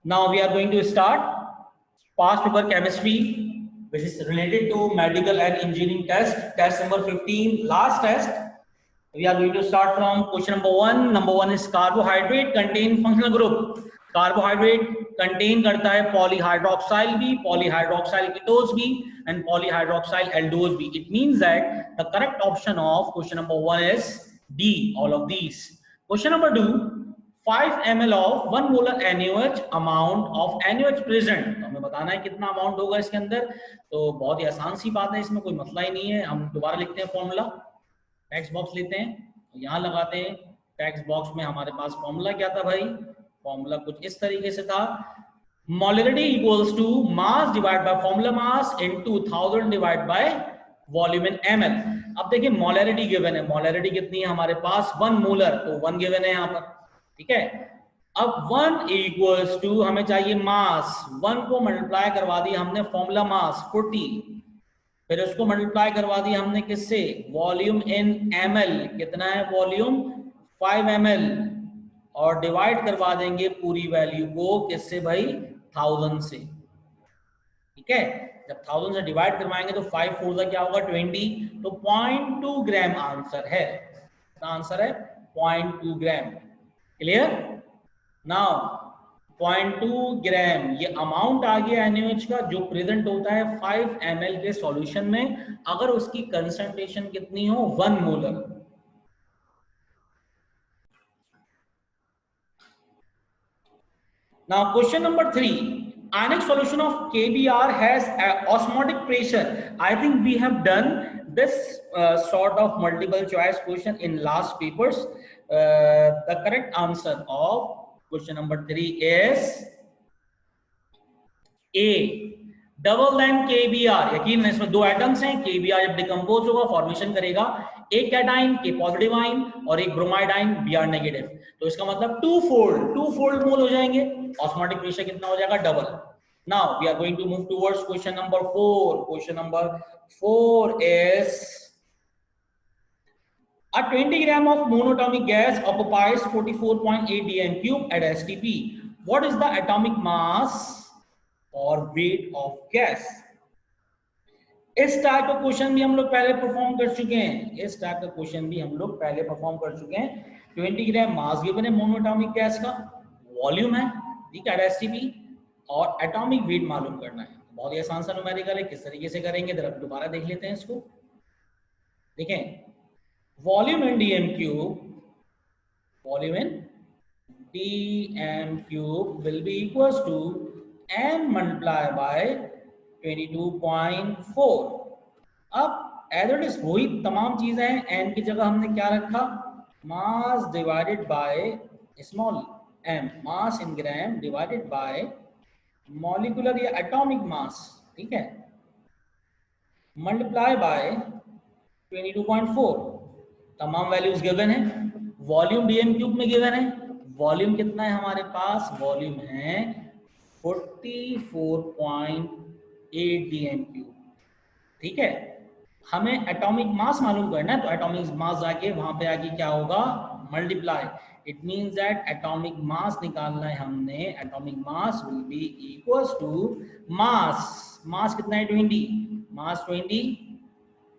Now we are going to start past paper chemistry, which is related to medical and engineering test number 15, last test. We are going to start from question number 1. Number 1 is carbohydrate contain functional group. Carbohydrate contain करता है polyhydroxyl B, polyhydroxyl ketose B, and polyhydroxyl aldose B. It means that the correct option of question number 1 is D, all of these. Question number 2, 5 ml of 1 molar NaOH amount of NaOH present. तो हमें बताना है कितना amount होगा इसके अंदर. तो बहुत ही आसान सी बात है, इसमें कोई मसला ही नहीं है. हम दोबारा लिखते हैं फॉर्मूला. टेक्स्ट बॉक्स लेते हैं, यहाँ लगाते हैं. टेक्स्ट बॉक्स में हमारे पास फॉर्मूला क्या था भाई? फॉर्मूला कुछ इस तरीके से था. Molarity equals to mass divide by formula mass into 1000 divide by volume in ml. अब देखिए मोलरिटी गिवन है. मोलरिटी कितनी है हमारे पास? 1 मोलर. तो 1 गिवन है यहाँ पर. ठीक है. अब 1 इक्वल्स टू हमें चाहिए मास. 1 को मल्टीप्लाई करवा दी हमने फॉर्मूला मास 40, फिर उसको मल्टीप्लाई करवा दी हमने किससे? Volume in ml. कितना है वॉल्यूम? 5 ml. और डिवाइड करवा देंगे पूरी वैल्यू को किससे भाई? 1000 से. ठीक है. जब 1000 से डिवाइड करवाएंगे तो 5 4 का क्या होगा? 20. तो 0.2 ग्राम आंसर है. कितना आंसर है? 0.2 ग्राम. क्लियर? नाउ 0.2 ग्राम ये अमाउंट आ गया NaOH का जो प्रेजेंट होता है 5 ml के सॉल्यूशन में, अगर उसकी कंसंट्रेशन कितनी हो? 1 molar. Now question number 3, ionic solution of KBr has osmotic pressure. I think we have done this sort of multiple choice question in last papers. The correct answer of question number 3 is A, double then KBr. यकीन है इसमें दो atoms हैं. KBr जब decompose होगा formation करेगा एक cation के पॉजिटिव आइन और एक ब्रोमाइड आइन Br नेगेटिव. तो इसका मतलब टू फोल्ड मोल हो जाएंगे. ऑस्मोटिक प्रेशर कितना हो जाएगा? Double. Now we are going to move towards question number 4. Question number 4 is a 20 gram of monatomic gas occupies 44.8 dm cube at STP. What is the atomic mass or weight of gas? इस type का question भी हम लोग पहले perform कर चुके हैं. 20 ग्राम mass given है मोनोटॉमिक गैस का, वॉल्यूम है, ठीक है, एसटीपी, और एटॉमिक वेट मालूम करना है. बहुत ही आसान सा न्यूमेरिकल है. किस तरीके से करेंगे जरा दोबारा देख लेते हैं इसको. देखें, volume in DM cube will be equals to m multiply by 22.4. अब एज इट इज वही तमाम चीजें हैं. n की जगह हमने क्या रखा? Mass divided by small m, mass in gram divided by molecular या एटॉमिक मास, ठीक है, मल्टीप्लाई बाय 22.4. तमाम वैल्यूज गिवन है. वॉल्यूम डीएम क्यूब में गिवन है. वॉल्यूम कितना है हमारे पास? वॉल्यूम है 44.8 डीएम क्यूब. ठीक है. हमें एटॉमिक मास मालूम करना है, तो एटॉमिक मास जाके वहां पे आके क्या होगा? Multiply. It means that atomic mass निकालना है हमने. Atomic mass will be equals to mass कितना है? 20. Mass 20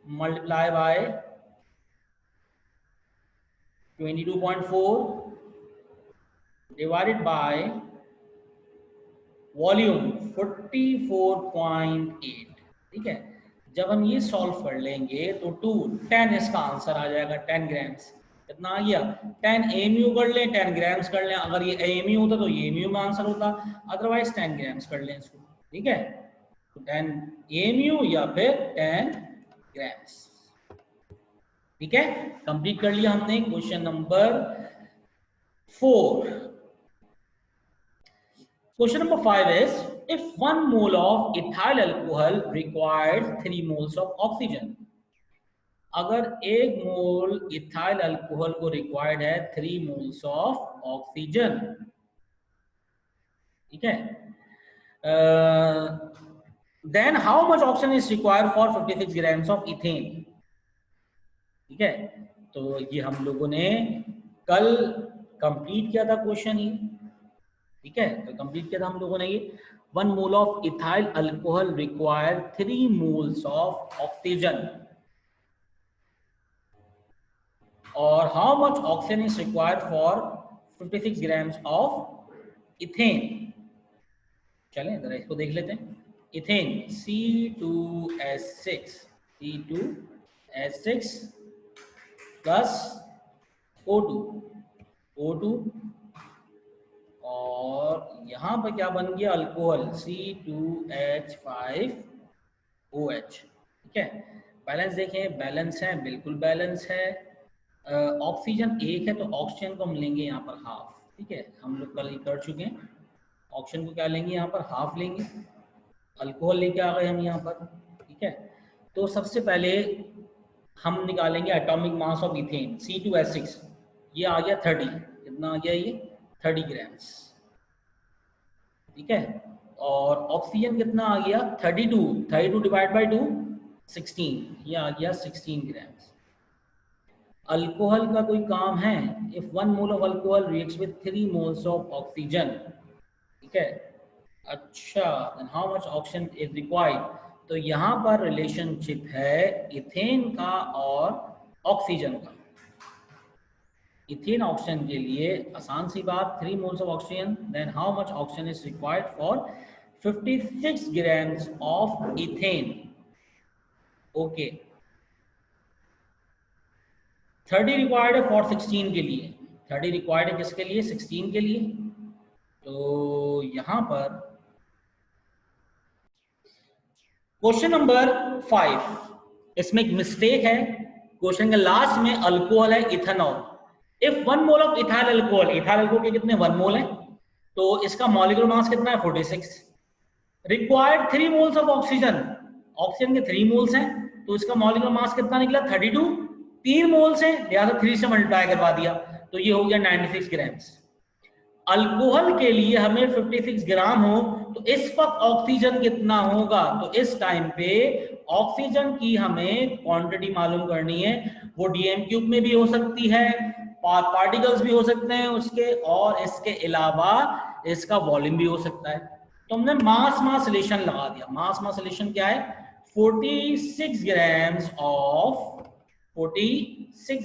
multiply by 22.4 divided by volume 44.8. ठीक है. जब हम ये सॉल्व कर लेंगे तो 10 इसका आंसर आ जाएगा. 10 ग्राम्स. कितना आ गया? 10 AMU कर लें, 10 ग्राम्स कर लें. अगर ये AMU होता तो ये AMU में आंसर होता, अदरवाइज 10 ग्राम्स कर लें इसको. ठीक है. तो 10 AMU या फिर 10 ग्राम्स. ठीक है. कंप्लीट कर लिया हमने question number 4. Question number 5 is, if 1 mole of ethyl alcohol requires 3 moles of oxygen. अगर 1 मोल इथाइल अल्कोहल को रिक्वायर्ड है 3 मोल्स ऑफ ऑक्सीजन. ठीक है. Then how much oxygen is required for 56 grams of ethane. ठीक है. तो ये हम लोगों ने कल कंप्लीट किया था क्वेश्चन ही. ठीक है, तो कंप्लीट किया था हम लोगों ने ये। 1 mole of ethyl alcohol require 3 moles of oxygen, और how much oxygen is required for 56 grams of ethane. चलें जरा इसको देख लेते हैं। इथेन C2H6 प्लस O2 और यहाँ पर क्या बन गया, अल्कोहल C2H5OH। ठीक है, बैलेंस देखें, बैलेंस है, बिल्कुल बैलेंस है। ऑक्सीजन एक है तो ऑक्सीजन को हम लेंगे यहाँ पर हाफ। ठीक है, हम लोग कल कर चुके हैं, ऑक्सीजन को क्या लेंगे यहाँ पर हाफ लेंगे, अल्कोहल लेके आ गए हम यहाँ पर। ठीक है, तो सबसे पहले हम निकालेंगे atomic mass of ethane C2H6, ये आ गया 30, कितना आ गया ये 30 ग्राम्स। ठीक है, और ऑक्सीजन कितना आ गया 32 डिवाइड बाई 2 16, ये आ गया 16 ग्राम्स। अल्कोहल का कोई काम है, if 1 mole of alcohol reacts with 3 moles of oxygen. ठीक है, अच्छा, then how much oxygen is required, तो यहाँ पर रिलेशनशिप है इथेन का और ऑक्सीजन का। इथेन ऑक्सीजन के लिए आसान सी बात, 3 moles of oxygen, then how much oxygen is required for 56 grams of ethane. Okay, 30 required है फॉर 16 के लिए, 30 रिक्वायर्ड है किसके लिए, 16 के लिए। तो यहां पर क्वेश्चन नंबर 5, इसमें एक मिस्टेक है, क्वेश्चन के लास्ट में अल्कोहल है ethanol. If 1 mole of ethyl alcohol, ethyl alcohol के कितने 1 मोल है, तो इसका मॉलिक्यूलर मास कितना है 46। Required 3 moles of oxygen, oxygen के 3 मोल्स हैं, तो इसका मॉलिक्यूलर मास कितना निकला 32, 3 मोल्स हैं लिहाजा 3 से मल्टीप्लाई करवा दिया, तो ये हो गया 96 ग्राम्स। अल्कोहल के लिए हमें 56 ग्राम हो तो इस वक्त ऑक्सीजन कितना होगा, तो इस टाइम पे ऑक्सीजन की हमें क्वांटिटी मालूम करनी है। वो डीएम क्यूब में भी हो सकती है, पार्टिकल्स भी हो सकते हैं उसके, और इसके अलावा इसका वॉल्यूम भी हो सकता है। तो हमने मास रिलेशन लगा दिया। मास रिलेशन क्या है, 46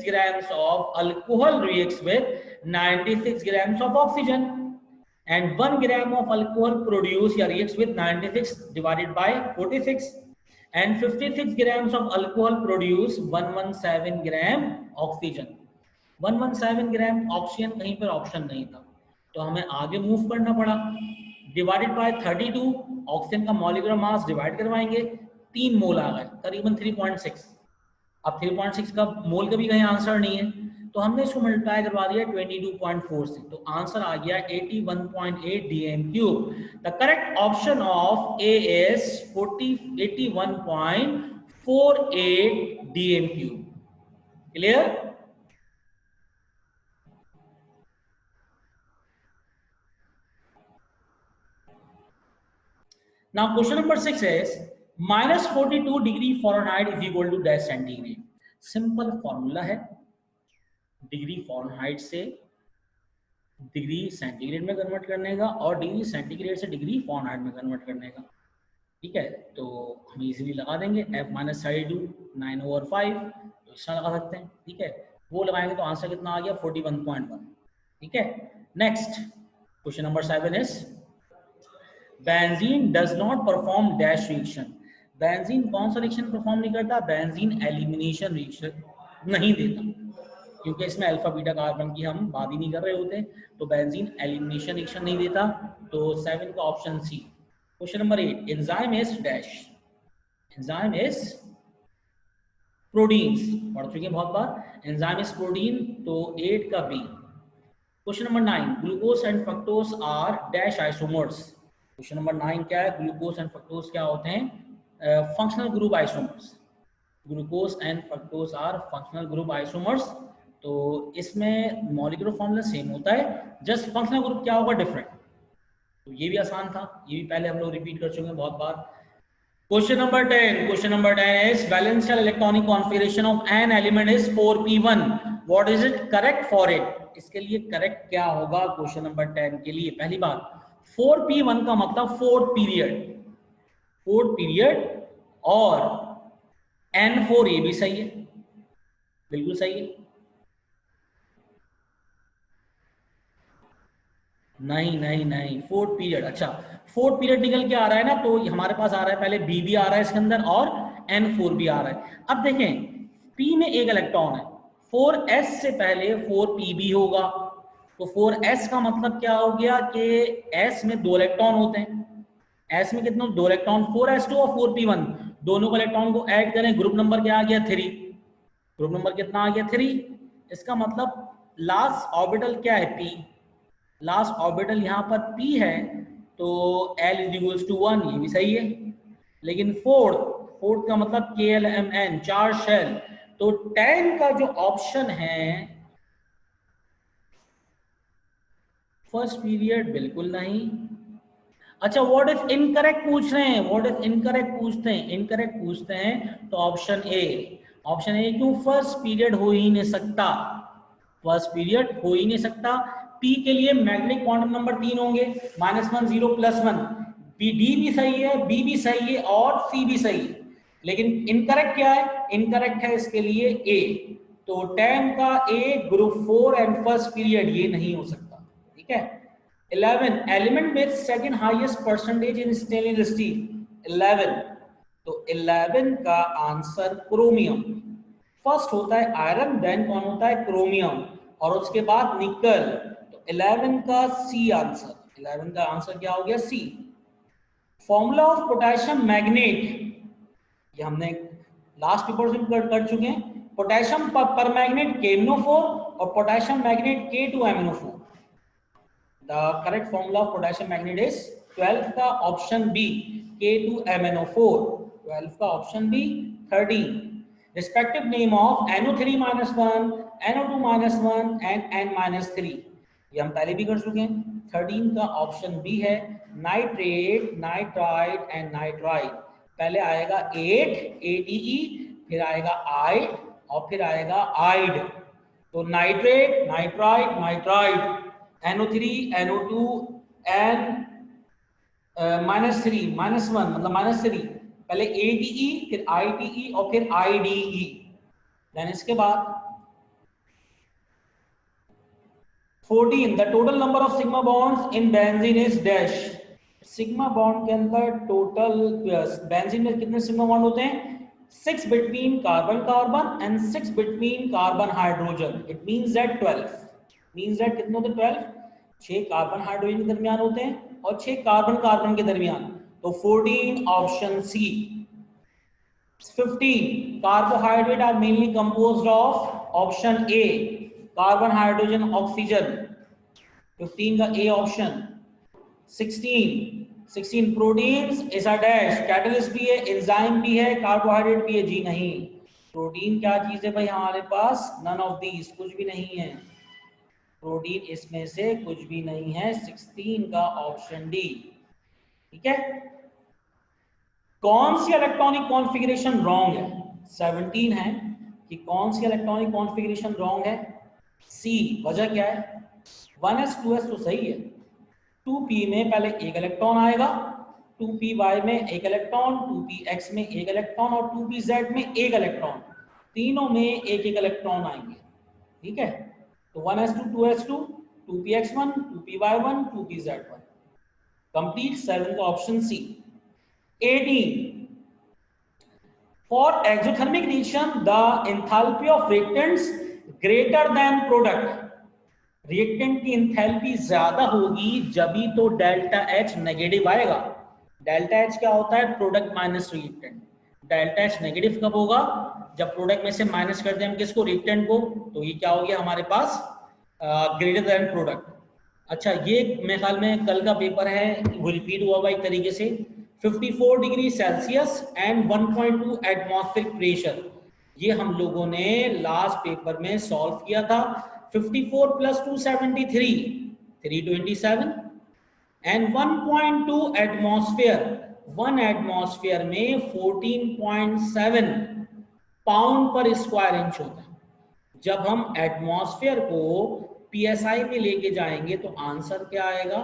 grams of alcohol reacts with 96 grams of oxygen, and 1 gram of alcohol produced reacts with 96 divided by 46, and 56 grams of alcohol produce 117 gram oxygen। 117 gram oxygen, कहीं पर ऑप्शन नहीं था तो हमें आगे मूव करना पड़ा। डिवाइडेड बाय 32, ऑक्सीजन का मॉलिक्यूलर मास डिवाइड करवाएंगे, 3 मोल आ गए, करीबन 3.6। अब 3.6 का मोल का भी कहीं आंसर नहीं है, तो हमने इसको मल्टीप्लाई करवा दिया 22.4 से, तो आंसर आ गया 81.8 dm³। The correct option of A is 81.48 dm³। Clear? Now question number 6 is -42 degree Fahrenheit is equal to dash centigrade. Simple formula है, डिग्री फ़ारेनहाइट से डिग्री सेंटीग्रेड में कन्वर्ट करने का और डिग्री सेंटीग्रेड से डिग्री फ़ारेनहाइट में convert करने का। ठीक है, तो हम इजीली लगा देंगे f-32 9/5, तो इसका लगा सकते हैं। ठीक है, वो लगाएंगे तो आंसर कितना आ गया 41.1। ठीक है, next question number 7 is benzene does not perform dash reaction. Benzene कौन सा रिएक्शन परफॉर्म नहीं करता, बेंजीन एलिमिनेशन रिएक्शन नहीं देता, क्योंकि इसमें अल्फा बीटा कार्बन की हम बात ही नहीं कर रहे होते, तो बेंजीन एलिमिनेशन रिएक्शन नहीं देता। तो 7 का option C. Question number 8, enzyme is dash, enzyme is proteins, पढ़ चुके हैं बहुत बार, एंजाइम इज प्रोटीन, तो 8 का B. Question number 9, glucose and fructose are dash isomers. Question number 9 क्या है, ग्लूकोज एंड फ्रक्टोज क्या होते हैं, functional group isomers. Glucose and fructose are functional group isomers, तो इसमें मॉलिक्यूलर फॉर्मूला सेम होता है, जस्ट फंक्शनल ग्रुप क्या होगा डिफरेंट। तो ये भी आसान था, ये भी पहले हम लोग रिपीट कर चुके हैं बहुत बार। Question number 10, question number 10 is valential electronic configuration of an element is 4p1, what is it correct for it. इसके लिए करेक्ट क्या होगा क्वेश्चन नंबर 10 के लिए? पहली बात 4p1 का मतलब फोर्थ पीरियड और N4 ये भी सही है, बिल्कुल सही है। नहीं फोर्थ पीरियड। अच्छा फोर्थ पीरियड निकल के आ रहा है ना, तो हमारे पास आ रहा है पहले बी भी आ रहा है इसके अंदर और N4 भी आ रहा है। अब देखें P में एक इलेक्ट्रॉन है, 4s से पहले 4p भी होगा, तो 4s का मतलब क्या हो गया कि s में 2 इलेक्ट्रॉन होते हैं। s में कितने? 2 इलेक्ट्रॉन, 4s2 और 4p1, दोनों को इलेक्ट्रॉन को ऐड करें, ग्रुप नंबर क्या आ गया? 3। ग्रुप नंबर कितना आ गया? 3। इसका मतलब लास्ट ऑर्बिटल क्या है? p। लास्ट ऑर्बिटल यहाँ पर p है, तो l इज टू 1, ये भी सही है। लेकिन फोर्थ का मतलब KLMN, 4 शेल, तो 10 का जो ऑप्शन है फर्स्ट पीरियड, बिल्कुल नहीं। अच्छा व्हाट इज इनकरेक्ट पूछ रहे हैं, व्हाट इज इनकरेक्ट पूछते हैं तो ऑप्शन ए क्यों? फर्स्ट पीरियड हो ही नहीं सकता, फर्स्ट पीरियड हो ही नहीं सकता। पी के लिए मैग्नेटिक क्वांटम नंबर 3 होंगे, -1 0 +1। डी भी सही है, बी भी सही है और सी भी सही है, लेकिन इनकरेक्ट क्या है? इनकरेक्ट है इसके लिए ए। तो 10 का ए ग्रुप 4 एंड फर्स्ट पीरियड ये नहीं हो सकता, ठीक है। 11 element with second highest percentage in stainless steel, 11, तो 11 का आंसर क्रोमियम। फर्स्ट होता है आयरन, देन कौन होता है? क्रोमियम, और उसके बाद निकल। तो 11 का सी आंसर, 11 का आंसर क्या हो गया? सी। फॉर्मूला ऑफ पोटेशियम मैग्नेट, ये हमने लास्ट पेपर से कर चुके हैं। पोटेशियम पर मैग्नेट KMnO4 और potassium magnet K2MnO4। The correct formula of potassium magnet is 12 का ऑप्शन बी, K2MnO4। 12 का option B. 13 respective name of NO3-1, NO2-1 and N-3, ये हम पहले भी कर चुके हैं। 13 का ऑप्शन बी है, नाइट्रेट, नाइट्राइड एंड नाइट्राइड। पहले आएगा 8 ATE, फिर आएगा आइड और फिर आएगा आइड। तो nitrate, nitride, nitride, NO3, NO2 N -3, -1 मतलब -3, पहले ATE फिर ITE और फिर IDE। देन इसके बाद 14 the total number of sigma bonds in benzene is dash. Sigma bond के अंदर टोटल बेंजीन में कितने सिग्मा बॉन्ड होते हैं? 6 between carbon carbon and 6 between carbon hydrogen. It means that 12 means that कितने होते हैं? 12, 6 कार्बन हाइड्रोजन के दरमियान होते हैं और 6 कार्बन कार्बन के दरमियान, तो 14 option C. 15 carbohydrate are mainly composed of option A, carbon, hydrogen, oxygen, 15 का A option. 16 proteins is a dash, catalyst भी है, एंजाइम भी है, कार्बोहाइड्रेट भी है। जी नहीं, प्रोटीन क्या चीज है भाई हमारे पास? नन ऑफ दीज, कुछ भी नहीं है, प्रोटीन इसमें से कुछ भी नहीं है। 16 का ऑप्शन डी, ठीक है। कौन सी इलेक्ट्रॉनिक कॉन्फ़िगरेशन रॉन्ग है? 17 है कि कौन सी इलेक्ट्रॉनिक कॉन्फ़िगरेशन रॉन्ग है? सी। वजह क्या है? 1s 2s तो सही है, 2p में पहले एक इलेक्ट्रॉन आएगा, 2py में एक इलेक्ट्रॉन, 2px में एक इलेक्ट्रॉन और 2pz में एक इलेक्ट्रॉन, तीनों में एक एक इलेक्ट्रॉन आएंगे, ठीक है। तो 1s2 2s2, 2px1, 2py1, 2pz1, complete. 7 का option C. 18 for exothermic reaction the enthalpy of reactants greater than product, reactant की एंथैल्पी ज्यादा होगी जब तो डेल्टा H नेगेटिव आएगा। डेल्टा H क्या होता है? Product minus reactant. Delta H negative कब होगा? जब प्रोडक्ट में से माइनस कर दें हम किसको? रिएक्टेंट को, तो ये क्या हो गया हमारे पास? Greater than product. अच्छा ये मेरे ख्याल में कल का पेपर है, वो रिपीट हुआ हुआ एक तरीके से। 54 degree Celsius and 1.2 atmospheric pressure, ये हम लोगों ने लास्ट पेपर में सॉल्व किया था। 54 + 2 73, 327 एंड 1.2 एटमॉस्फेयर, 1 एटमॉस्फेयर में 14.7 पाउंड पर स्क्वायर इंच होता है। जब हम एटमॉस्फेयर को PSI में लेके जाएंगे तो आंसर क्या आएगा,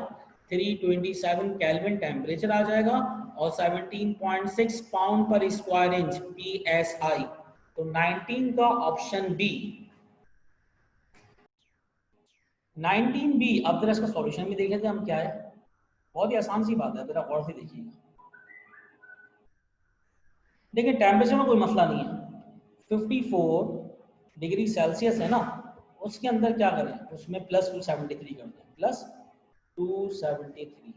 327 केल्विन टेम्परेचर आ जाएगा और 17.6 पाउंड पर स्क्वायर इंच PSI। तो 19 का ऑप्शन बी, 19B। अब जरा इसका सॉल्यूशन भी देख लेते हैं हम क्या है। बहुत ही आसान सी बात है, जरा गौर से देखिएगा। देखिए टेम्परेचर में कोई मसला नहीं है, 54 डिग्री सेल्सियस है ना, उसके अंदर क्या करें, उसमें प्लस 273 कर दें, प्लस 273।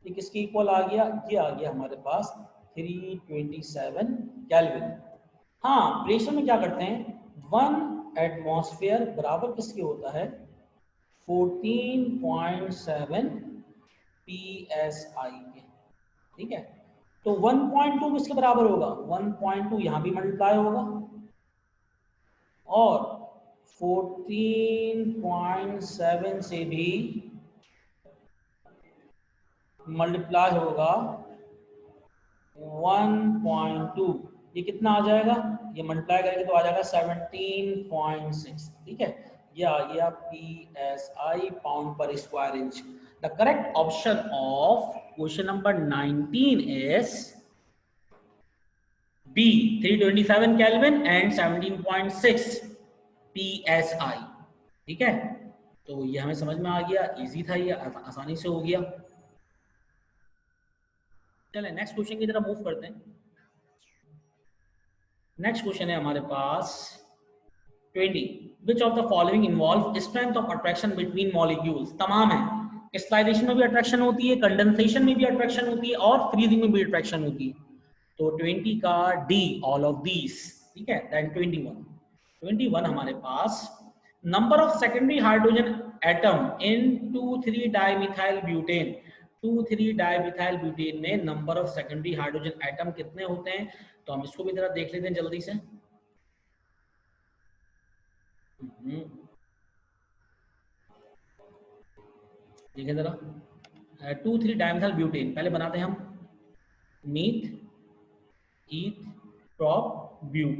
ये किसके इक्वल आ गया, ये आ गया हमारे पास 327 केल्विन। हाँ, प्रेशर में क्या करते हैं, 1 एटमॉस्फेयर बराबर किसके होता है, 14.7 PSI के, ठीक है। तो 1.2 किसके बराबर होगा, 1.2 यहां भी मल्टीप्लाई होगा और 14.7 से भी मल्टीप्लाई होगा 1.2। ये कितना आ जाएगा, ये मल्टीप्लाई करेंगे तो आ जाएगा 17.6, ठीक है। ये आ गया PSI पाउंड पर square inch. The correct option of question number 19 is B, 327 kelvin and 17.6 PSI, ठीक है। तो ये हमें समझ में आ गया, इजी था ये, आसानी से हो गया। चलें नेक्स्ट क्वेश्चन की तरफ मूव करते हैं। नेक्स्ट क्वेश्चन है हमारे पास 20, which of the following involve strength of attraction between molecules. तमाम है, क्रिस्टलाइजेशन में भी अट्रैक्शन होती है, कंडेंसेशन में भी अट्रैक्शन होती है और फ्रीजिंग में भी अट्रैक्शन होती है। तो 20 का डी, ऑल ऑफ दीज, ठीक है। देन 21 हमारे पास, number of secondary hydrogen atom in 2,3 dimethyl butane. 2,3 dimethyl butane में number of secondary hydrogen atom कितने होते हैं, तो हम इसको भी जरा देख लेते हैं जल्दी से। देखिए जरा, 2,3 डाइमिथाइल ब्यूटेन पहले बनाते हैं हम, मीथ ईथ प्रॉप ब्यूट,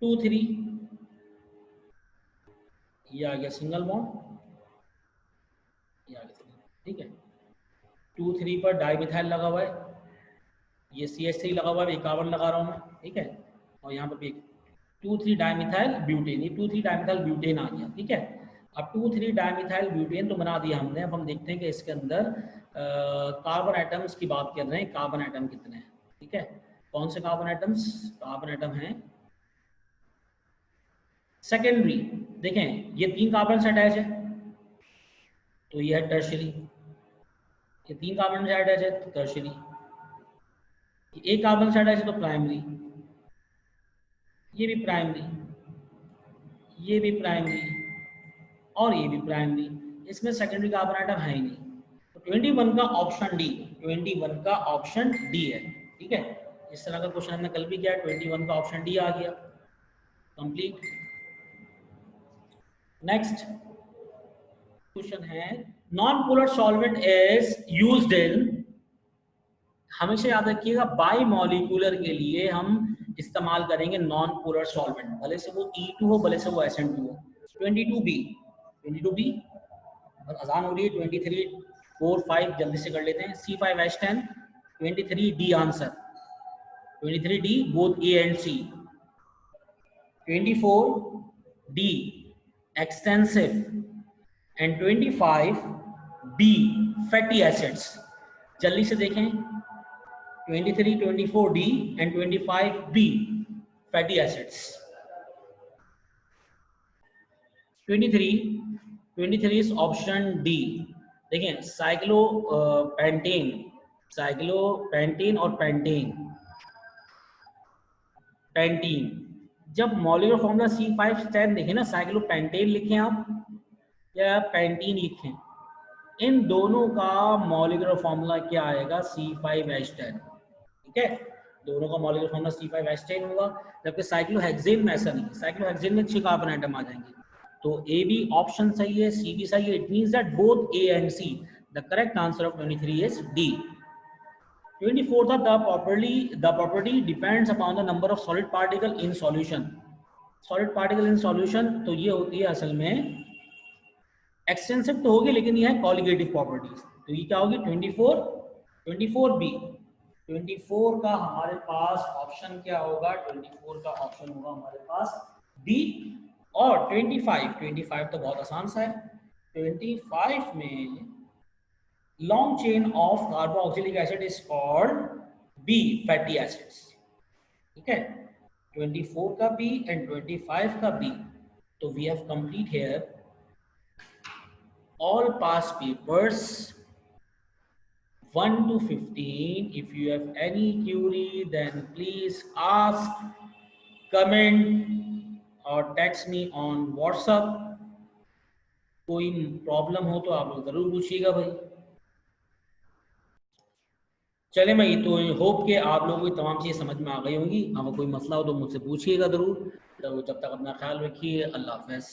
2,3, ये आ गया सिंगल बॉन्ड, ये आ गया, ठीक है। 2,3 पर डाइमिथाइल लगा हुआ है, ये CH3 लगा हुआ है, ये कार्बन लगा रहा हूँ मैं, ठीक है। और यहाँ पर भी 2,3 डाइमिथाइल ब्यूटेन, ये 2,3 डाइमिथाइल ब्यूटेन आ गया, ठीक है। अब 2,3 डाइमिथाइल ब्यूटेन तो बना दिया हमने। अब हम देखते हैं कि इसके अंदर कार्बन एटम्स की बात कर रहे हैं, कार्बन एटम कितने हैं, ठीक है। कौन से कार्बन एटम्स, कार्बन एटम हैं सेकेंडरी। देखें ये 3 कार्बन से अटैच है तो ये है टर्शियरी, ये 3 कार्बन से अटैच है तो टर्शियरी, एक कार्बन से अटैच है तो प्राइमरी, ये भी प्राइमरी, ये भी प्राइमरी और ये भी प्राइमरी। इसमें सेकेंडरी कार्बन आइटम है ही नहीं। तो 21 का ऑप्शन डी, 21 का ऑप्शन डी है, ठीक है। इस तरह का क्वेश्चन हमने कल भी किया, 21 का ऑप्शन डी आ गया, कंप्लीट। नेक्स्ट क्वेश्चन है, non polar solvent is used in, हमेशा याद रखिएगा बाई मॉलिक्यूलर के लिए हम इस्तेमाल करेंगे नॉन पोलर सॉल्वेंट, भले से वो E2 हो भले से वो SN2 हो। 22B, 22B और अजान हो रही है, 23, 4, 5 जल्दी से कर लेते हैं। C5H10, 23D answer, 23D both A and C, 24D extensive and 25B fatty acids. जल्दी से देखें, 23, 24D and 25B fatty acids. 23 is option D। देखें साइक्लोपेंटेन, साइक्लोपेंटेन और पेंटेन, पेंटीन, जब मॉलिक्यूलर फॉर्मूला C5H10 देखें ना, साइक्लोपेंटेन लिखें आप या पेंटीन लिखें, इन दोनों का मॉलिक्यूलर फॉर्मूला क्या आएगा, C5H10, ठीक है। दोनों का मॉलिक्यूलर फॉर्मूला C5H10 होगा, जबकि साइक्लोहेक्सेन में ऐसा नहीं है। साइक्लोहेक्सेन में 6 कार्बन आइटम आ जाएंगे। तो ए भी ऑप्शन सही है, सी भी सही है, it means that both A and C. The correct answer of 23 is D. 24 था, the property depends upon the number of solid particle in solution। solid particle in solution तो ये होती है असल में एक्सटेंसिव तो होगी लेकिन ये है कॉलिगेटिव प्रॉपर्टीज। तो ये क्या होगी 24B। 24 का हमारे पास ऑप्शन क्या होगा, 24 का ऑप्शन होगा हमारे पास डी। और 25 तो बहुत आसान सा है। 25 में long chain of carboxylic acid is called B fatty acids. ठीक है, 24 का बी एंड 25 का बी। तो we have complete here all past papers 1 to 15. If you have any query, then please ask, comment or text me on WhatsApp. कोई problem हो तो आप लोग जरूर पूछिएगा भाई। चले मैं तो होप कि आप लोगों को तमाम चीज़ें समझ में आ गई होंगी। अगर कोई मसला हो तो मुझसे पूछिएगा जरूर। तो जब तक अपना ख्याल रखिए, अल्लाह हाफ़िज़।